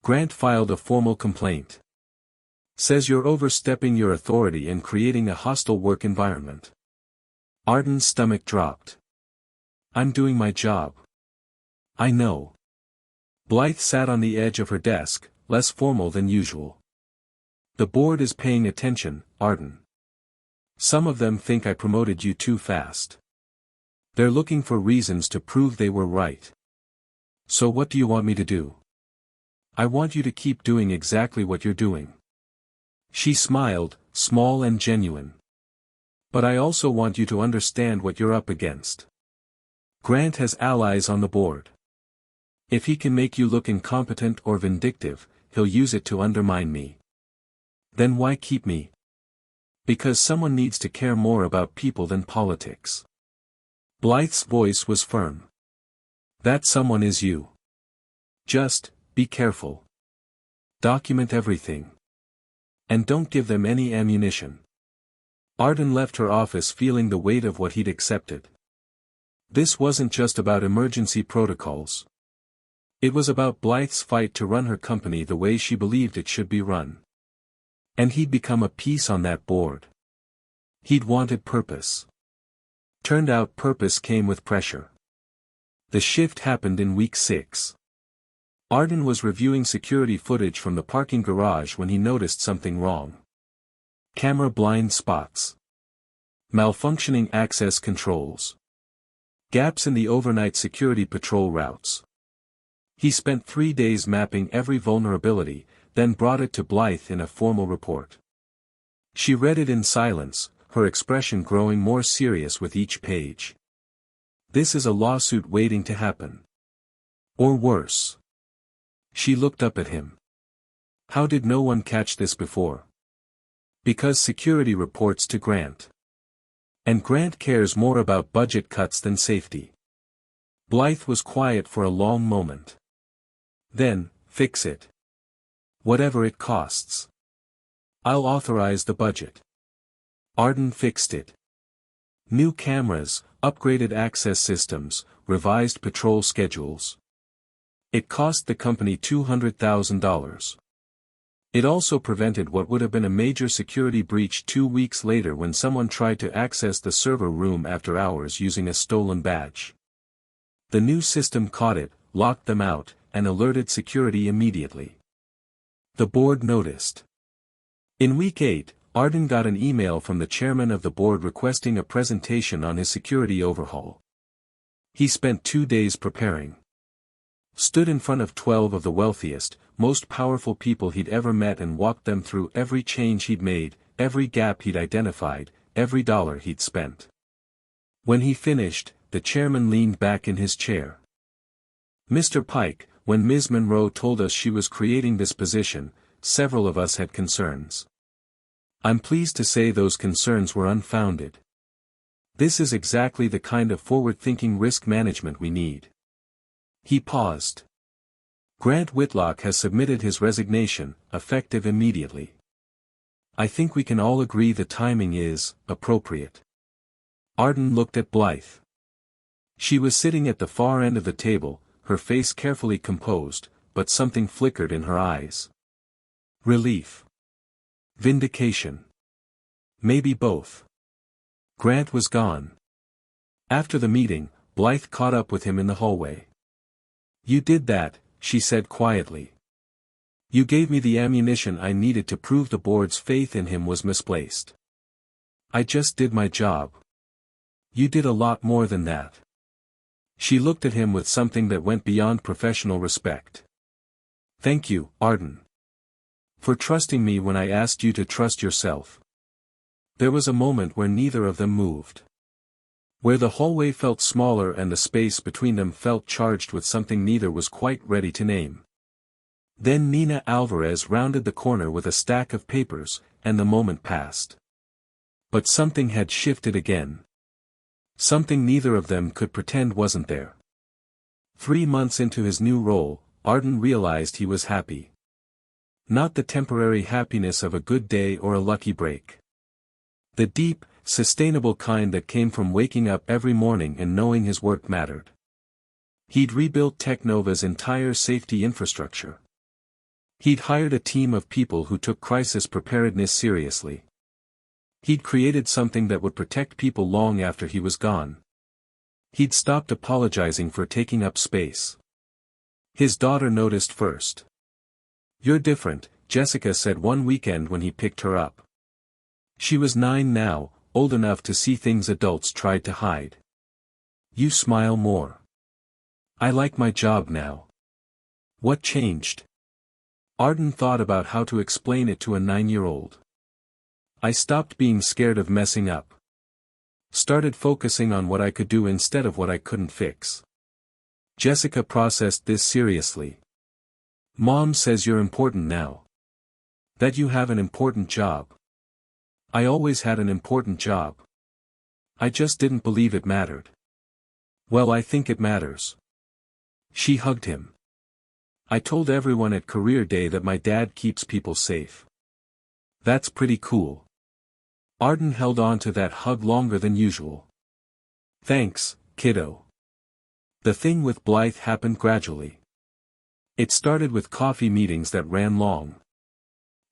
A: Grant filed a formal complaint. Says you're overstepping your authority and creating a hostile work environment. Arden's stomach dropped. I'm doing my job. I know. Blythe sat on the edge of her desk, less formal than usual. The board is paying attention, Arden. Some of them think I promoted you too fast. They're looking for reasons to prove they were right. So what do you want me to do? I want you to keep doing exactly what you're doing. She smiled, small and genuine. But I also want you to understand what you're up against. Grant has allies on the board. If he can make you look incompetent or vindictive, he'll use it to undermine me. Then why keep me? Because someone needs to care more about people than politics. Blythe's voice was firm. That someone is you. Just, be careful. Document everything. And don't give them any ammunition. Arden left her office feeling the weight of what he'd accepted. This wasn't just about emergency protocols. It was about Blythe's fight to run her company the way she believed it should be run. And he'd become a piece on that board. He'd wanted purpose. Turned out purpose came with pressure. The shift happened in week 6. Arden was reviewing security footage from the parking garage when he noticed something wrong. Camera blind spots. Malfunctioning access controls. Gaps in the overnight security patrol routes. He spent 3 days mapping every vulnerability, then brought it to Blythe in a formal report. She read it in silence, her expression growing more serious with each page. This is a lawsuit waiting to happen. Or worse. She looked up at him. How did no one catch this before? Because security reports to Grant. And Grant cares more about budget cuts than safety. Blythe was quiet for a long moment. Then, fix it. Whatever it costs. I'll authorize the budget. Arden fixed it. New cameras, upgraded access systems, revised patrol schedules. It cost the company $200,000. It also prevented what would have been a major security breach 2 weeks later when someone tried to access the server room after hours using a stolen badge. The new system caught it, locked them out, and alerted security immediately. The board noticed. In week 8, Arden got an email from the chairman of the board requesting a presentation on his security overhaul. He spent 2 days preparing. Stood in front of 12 of the wealthiest, most powerful people he'd ever met and walked them through every change he'd made, every gap he'd identified, every dollar he'd spent. When he finished, the chairman leaned back in his chair. Mr. Pike, when Ms. Monroe told us she was creating this position, several of us had concerns. I'm pleased to say those concerns were unfounded. This is exactly the kind of forward-thinking risk management we need. He paused. Grant Whitlock has submitted his resignation, effective immediately. I think we can all agree the timing is appropriate. Arden looked at Blythe. She was sitting at the far end of the table, her face carefully composed, but something flickered in her eyes. Relief. Vindication. Maybe both. Grant was gone. After the meeting, Blythe caught up with him in the hallway. You did that, she said quietly. You gave me the ammunition I needed to prove the board's faith in him was misplaced. I just did my job. You did a lot more than that. She looked at him with something that went beyond professional respect. Thank you, Arden. For trusting me when I asked you to trust yourself. There was a moment where neither of them moved. Where the hallway felt smaller and the space between them felt charged with something neither was quite ready to name. Then Nina Alvarez rounded the corner with a stack of papers, and the moment passed. But something had shifted again. Something neither of them could pretend wasn't there. 3 months into his new role, Arden realized he was happy. Not the temporary happiness of a good day or a lucky break. The deep, sustainable kind that came from waking up every morning and knowing his work mattered. He'd rebuilt TechNova's entire safety infrastructure. He'd hired a team of people who took crisis preparedness seriously. He'd created something that would protect people long after he was gone. He'd stopped apologizing for taking up space. His daughter noticed first. "You're different," Jessica said one weekend when he picked her up. She was 9 now, old enough to see things adults tried to hide. "You smile more. I like my job now." "What changed?" Arden thought about how to explain it to a 9-year-old. "I stopped being scared of messing up. Started focusing on what I could do instead of what I couldn't fix." Jessica processed this seriously. "Mom says you're important now. That you have an important job." "I always had an important job. I just didn't believe it mattered." "Well, I think it matters." She hugged him. "I told everyone at career day that my dad keeps people safe." "That's pretty cool." Arden held on to that hug longer than usual. "Thanks, kiddo." The thing with Blythe happened gradually. It started with coffee meetings that ran long.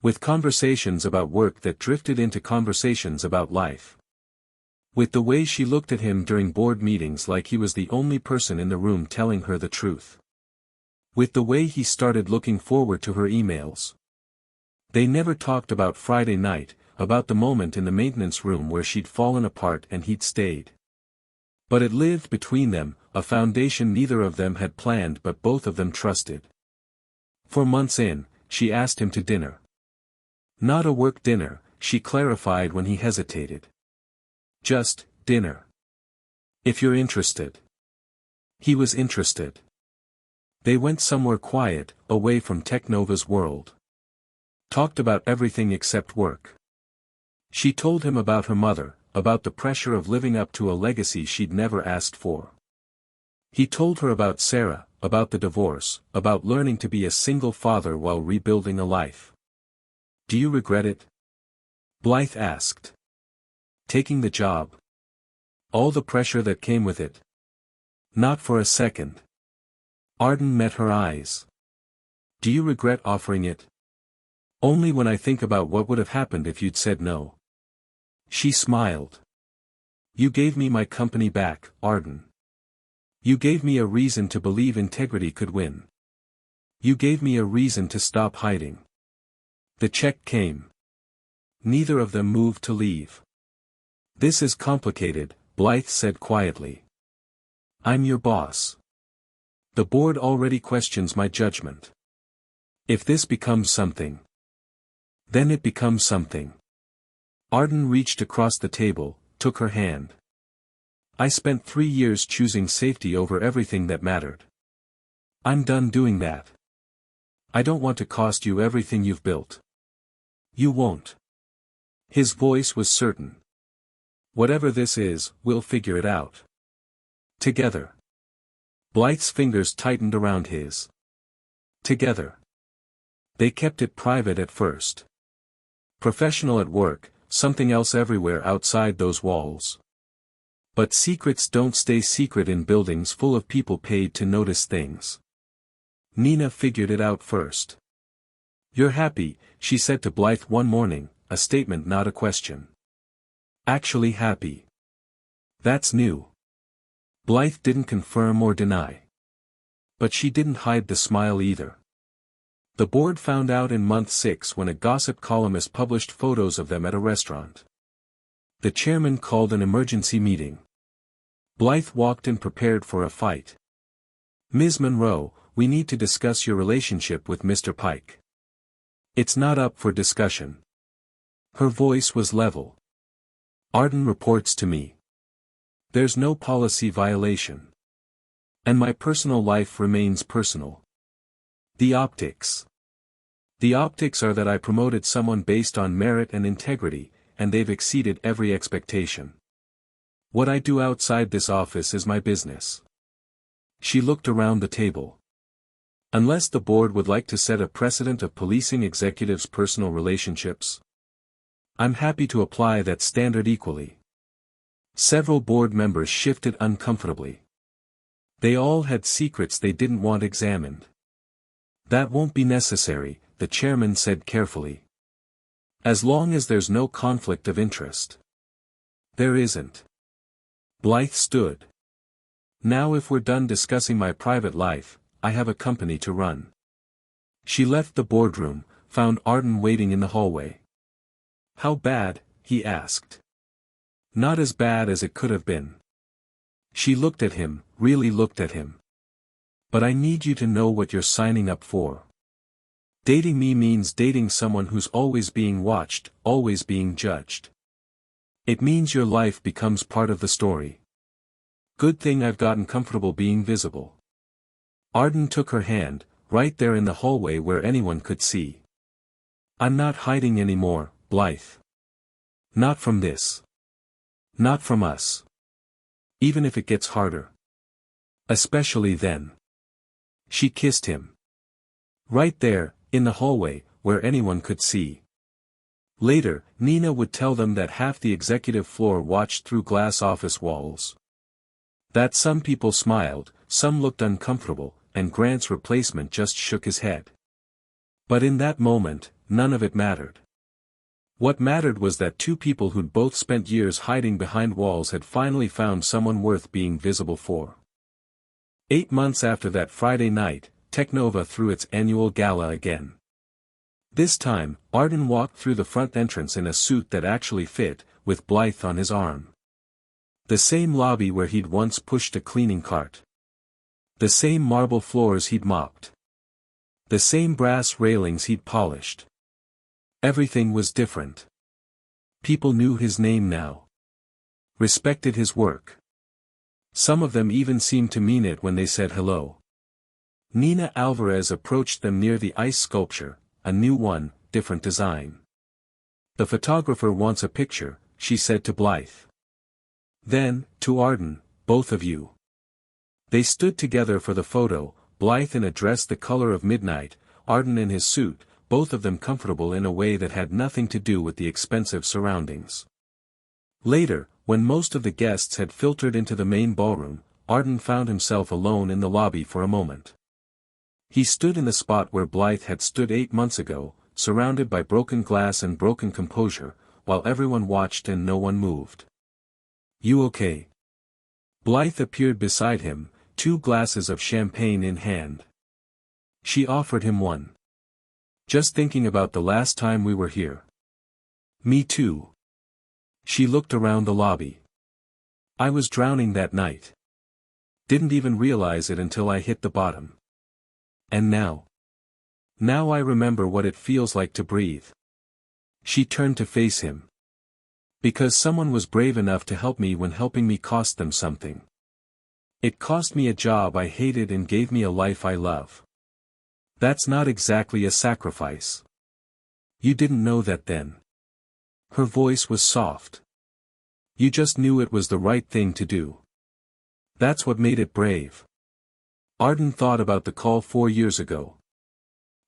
A: With conversations about work that drifted into conversations about life. With the way she looked at him during board meetings like he was the only person in the room telling her the truth. With the way he started looking forward to her emails. They never talked about Friday night, about the moment in the maintenance room where she'd fallen apart and he'd stayed. But it lived between them, a foundation neither of them had planned but both of them trusted. For months in, she asked him to dinner. Not a work dinner, she clarified when he hesitated. Just, dinner. If you're interested. He was interested. They went somewhere quiet, away from TechNova's world. Talked about everything except work. She told him about her mother, about the pressure of living up to a legacy she'd never asked for. He told her about Sarah, about the divorce, about learning to be a single father while rebuilding a life. "Do you regret it?" Blythe asked. "Taking the job? All the pressure that came with it?" "Not for a second." Arden met her eyes. "Do you regret offering it?" "Only when I think about what would have happened if you'd said no." She smiled. "You gave me my company back, Arden. You gave me a reason to believe integrity could win. You gave me a reason to stop hiding." The check came. Neither of them moved to leave. "This is complicated," Blythe said quietly. "I'm your boss. The board already questions my judgment. If this becomes something, then it becomes something." Arden reached across the table, took her hand. "I spent 3 years choosing safety over everything that mattered. I'm done doing that. I don't want to cost you everything you've built." "You won't." His voice was certain. "Whatever this is, we'll figure it out. Together." Blythe's fingers tightened around his. Together. They kept it private at first. Professional at work, something else everywhere outside those walls. But secrets don't stay secret in buildings full of people paid to notice things. Nina figured it out first. "You're happy," she said to Blythe one morning, a statement not a question. "Actually happy. That's new." Blythe didn't confirm or deny. But she didn't hide the smile either. The board found out in month 6 when a gossip columnist published photos of them at a restaurant. The chairman called an emergency meeting. Blythe walked in prepared for a fight. "Ms. Monroe, we need to discuss your relationship with Mr. Pike. It's not up for discussion." Her voice was level. "Arden reports to me. There's no policy violation. And my personal life remains personal. The optics. The optics are that I promoted someone based on merit and integrity, and they've exceeded every expectation. What I do outside this office is my business." She looked around the table. Unless the board would like to set a precedent of policing executives' personal relationships, I'm happy to apply that standard equally. Several board members shifted uncomfortably. They all had secrets they didn't want examined. That won't be necessary, the chairman said carefully. As long as there's no conflict of interest. There isn't. Blythe stood. Now if we're done discussing my private life, I have a company to run. She left the boardroom, found Arden waiting in the hallway. How bad? He asked. Not as bad as it could have been. She looked at him, really looked at him. But I need you to know what you're signing up for. Dating me means dating someone who's always being watched, always being judged. It means your life becomes part of the story. Good thing I've gotten comfortable being visible. Arden took her hand, right there in the hallway where anyone could see. I'm not hiding anymore, Blythe. Not from this. Not from us. Even if it gets harder. Especially then. She kissed him. Right there, in the hallway, where anyone could see. Later, Nina would tell them that half the executive floor watched through glass office walls. That some people smiled, some looked uncomfortable, and Grant's replacement just shook his head. But in that moment, none of it mattered. What mattered was that two people who'd both spent years hiding behind walls had finally found someone worth being visible for. 8 months after that Friday night, TechNova threw its annual gala again. This time, Arden walked through the front entrance in a suit that actually fit, with Blythe on his arm. The same lobby where he'd once pushed a cleaning cart. The same marble floors he'd mopped. The same brass railings he'd polished. Everything was different. People knew his name now. Respected his work. Some of them even seemed to mean it when they said hello. Nina Alvarez approached them near the ice sculpture, a new one, different design. The photographer wants a picture, she said to Blythe. Then, to Arden, both of you. They stood together for the photo, Blythe in a dress the color of midnight, Arden in his suit, both of them comfortable in a way that had nothing to do with the expensive surroundings. Later, when most of the guests had filtered into the main ballroom, Arden found himself alone in the lobby for a moment. He stood in the spot where Blythe had stood 8 months ago, surrounded by broken glass and broken composure, while everyone watched and no one moved. You okay? Blythe appeared beside him, 2 glasses of champagne in hand. She offered him one. Just thinking about the last time we were here. Me too. She looked around the lobby. I was drowning that night. Didn't even realize it until I hit the bottom. And now? Now I remember what it feels like to breathe. She turned to face him. Because someone was brave enough to help me when helping me cost them something. It cost me a job I hated and gave me a life I love. That's not exactly a sacrifice. You didn't know that then. Her voice was soft. You just knew it was the right thing to do. That's what made it brave. Arden thought about the call 4 years ago.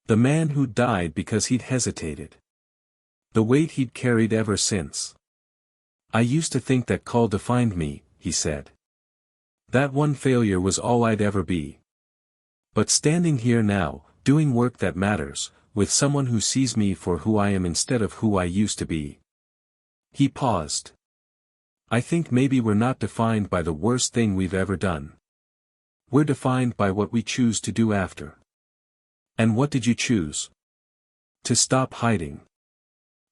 A: The man who died because he'd hesitated. The weight he'd carried ever since. I used to think that call defined me, he said. That one failure was all I'd ever be. But standing here now, doing work that matters, with someone who sees me for who I am instead of who I used to be. He paused. I think maybe we're not defined by the worst thing we've ever done. We're defined by what we choose to do after. And what did you choose? To stop hiding.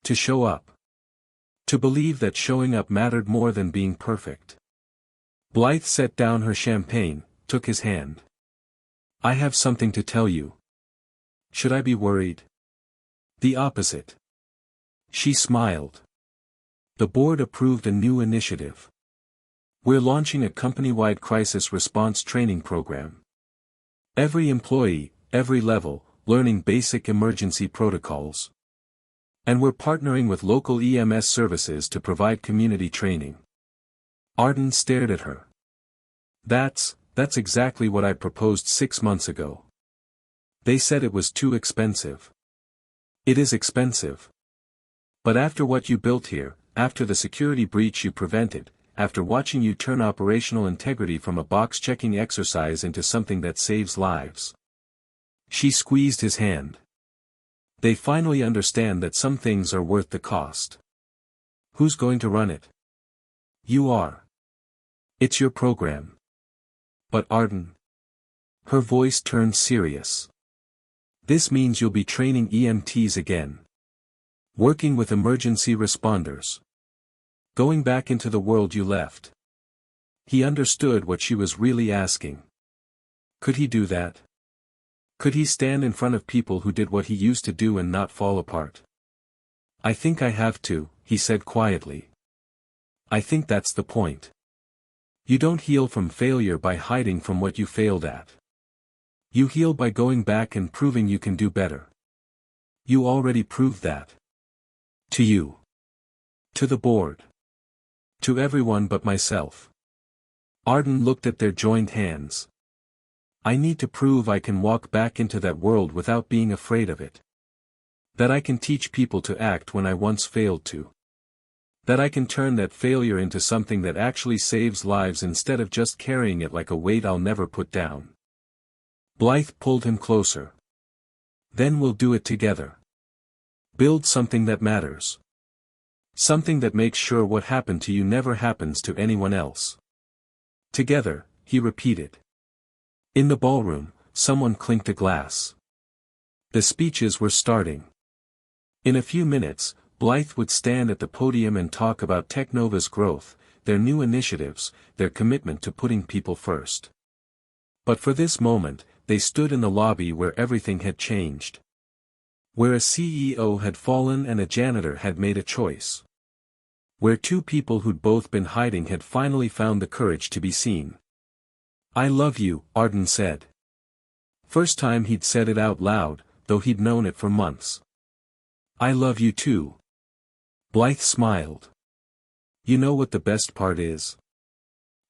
A: To show up. To believe that showing up mattered more than being perfect. Blythe set down her champagne, took his hand. I have something to tell you. Should I be worried? The opposite. She smiled. The board approved a new initiative. We're launching a company-wide crisis response training program. Every employee, every level, learning basic emergency protocols. And we're partnering with local EMS services to provide community training. Arden stared at her. That's exactly what I proposed 6 months ago. They said it was too expensive. It is expensive. But after what you built here, after the security breach you prevented, after watching you turn operational integrity from a box-checking exercise into something that saves lives. She squeezed his hand. They finally understand that some things are worth the cost. Who's going to run it? You are. It's your program. But Arden. Her voice turned serious. This means you'll be training EMTs again. Working with emergency responders. Going back into the world you left. He understood what she was really asking. Could he do that? Could he stand in front of people who did what he used to do and not fall apart? I think I have to, he said quietly. I think that's the point. You don't heal from failure by hiding from what you failed at. You heal by going back and proving you can do better. You already proved that. To you. To the board. To everyone but myself. Arden looked at their joined hands. I need to prove I can walk back into that world without being afraid of it. That I can teach people to act when I once failed to. That I can turn that failure into something that actually saves lives instead of just carrying it like a weight I'll never put down. Blythe pulled him closer. Then we'll do it together. Build something that matters. Something that makes sure what happened to you never happens to anyone else. Together, he repeated. In the ballroom, someone clinked a glass. The speeches were starting. In a few minutes, Blythe would stand at the podium and talk about TechNova's growth, their new initiatives, their commitment to putting people first. But for this moment, they stood in the lobby where everything had changed. Where a CEO had fallen and a janitor had made a choice. Where two people who'd both been hiding had finally found the courage to be seen. I love you, Arden said. First time he'd said it out loud, though he'd known it for months. I love you too. Blythe smiled. You know what the best part is?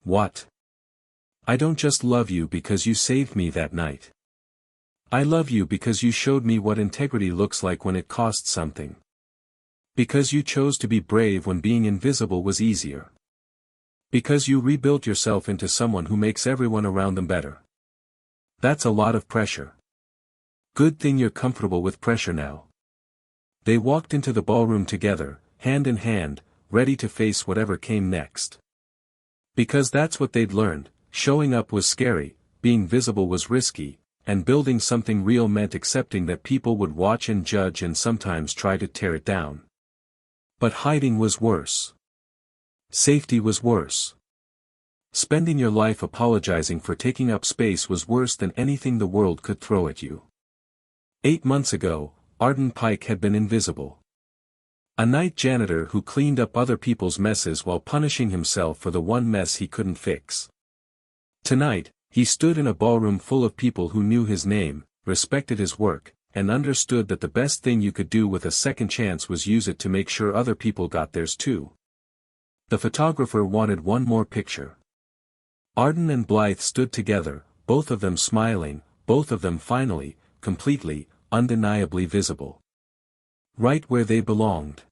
A: What? I don't just love you because you saved me that night. I love you because you showed me what integrity looks like when it costs something. Because you chose to be brave when being invisible was easier. Because you rebuilt yourself into someone who makes everyone around them better. That's a lot of pressure. Good thing you're comfortable with pressure now. They walked into the ballroom together, hand in hand, ready to face whatever came next. Because that's what they'd learned, showing up was scary, being visible was risky, and building something real meant accepting that people would watch and judge and sometimes try to tear it down. But hiding was worse. Safety was worse. Spending your life apologizing for taking up space was worse than anything the world could throw at you. 8 months ago, Arden Pike had been invisible. A night janitor who cleaned up other people's messes while punishing himself for the one mess he couldn't fix. Tonight, he stood in a ballroom full of people who knew his name, respected his work, and understood that the best thing you could do with a second chance was use it to make sure other people got theirs too. The photographer wanted one more picture. Arden and Blythe stood together, both of them smiling, both of them finally, completely, undeniably visible. Right where they belonged.